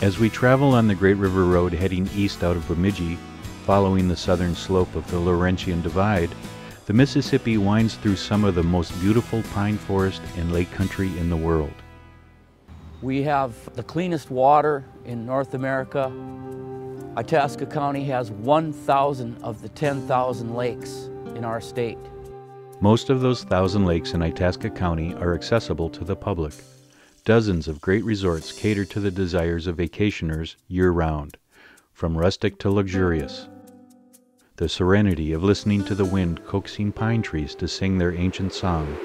As we travel on the Great River Road heading east out of Bemidji, following the southern slope of the Laurentian Divide, the Mississippi winds through some of the most beautiful pine forest and lake country in the world. We have the cleanest water in North America. Itasca County has 1,000 of the 10,000 lakes in our state. Most of those 1,000 lakes in Itasca County are accessible to the public. Dozens of great resorts cater to the desires of vacationers year-round, from rustic to luxurious. The serenity of listening to the wind coaxing pine trees to sing their ancient song,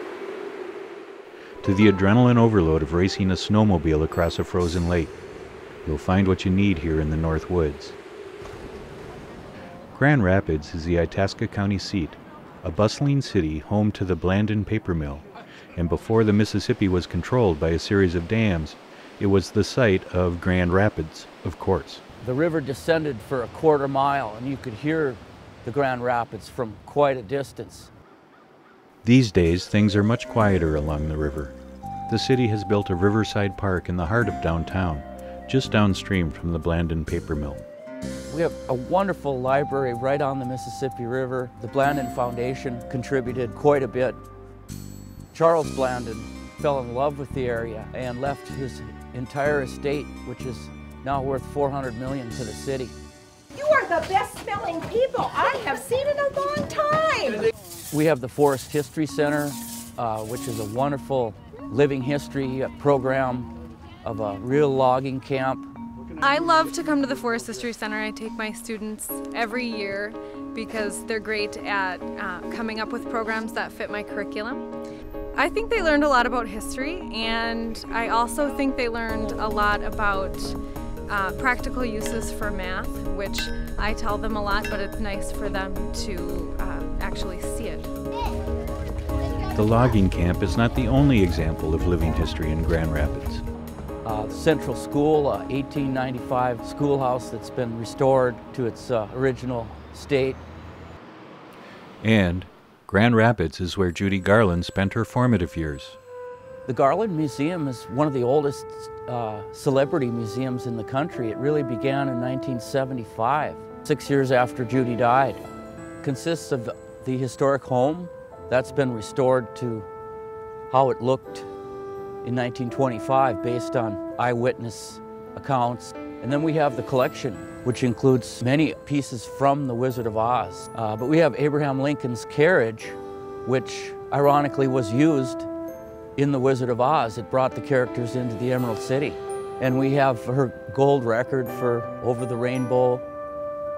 to the adrenaline overload of racing a snowmobile across a frozen lake. You'll find what you need here in the Northwoods. Grand Rapids is the Itasca County seat, a bustling city home to the Blandin paper mill, and before the Mississippi was controlled by a series of dams, it was the site of Grand Rapids, of course. The river descended for a quarter mile, and you could hear the Grand Rapids from quite a distance. These days, things are much quieter along the river. The city has built a riverside park in the heart of downtown, just downstream from the Blandin paper mill. We have a wonderful library right on the Mississippi River. The Blandin Foundation contributed quite a bit. Charles Blandin fell in love with the area and left his entire estate, which is now worth $400 million to the city. You are the best smelling people I have seen in a long time. We have the Forest History Center, which is a wonderful living history program of a real logging camp. I love to come to the Forest History Center. I take my students every year because they're great at coming up with programs that fit my curriculum. I think they learned a lot about history, and I also think they learned a lot about practical uses for math, which I tell them a lot, but it's nice for them to actually see it. The logging camp is not the only example of living history in Grand Rapids. The Central School, 1895 schoolhouse that's been restored to its original state. And Grand Rapids is where Judy Garland spent her formative years. The Garland Museum is one of the oldest celebrity museums in the country. It really began in 1975, 6 years after Judy died. It consists of the historic home that's been restored to how it looked in 1925 based on eyewitness accounts. And then we have the collection, which includes many pieces from The Wizard of Oz. But we have Abraham Lincoln's carriage, which ironically was used in The Wizard of Oz. It brought the characters into the Emerald City. And we have her gold record for Over the Rainbow.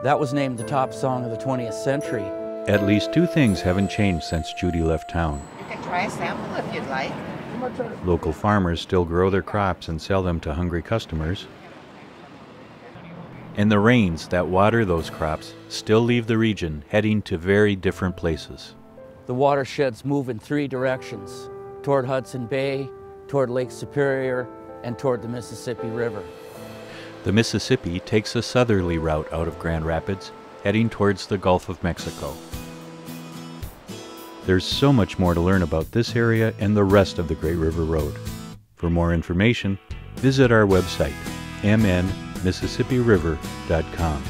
That was named the top song of the 20th century. At least two things haven't changed since Judy left town. You can try a sample if you'd like. Local farmers still grow their crops and sell them to hungry customers. And the rains that water those crops still leave the region heading to very different places. The watersheds move in three directions: toward Hudson Bay, toward Lake Superior, and toward the Mississippi River. The Mississippi takes a southerly route out of Grand Rapids, heading towards the Gulf of Mexico. There's so much more to learn about this area and the rest of the Great River Road. For more information, visit our website, mnmississippiriver.com.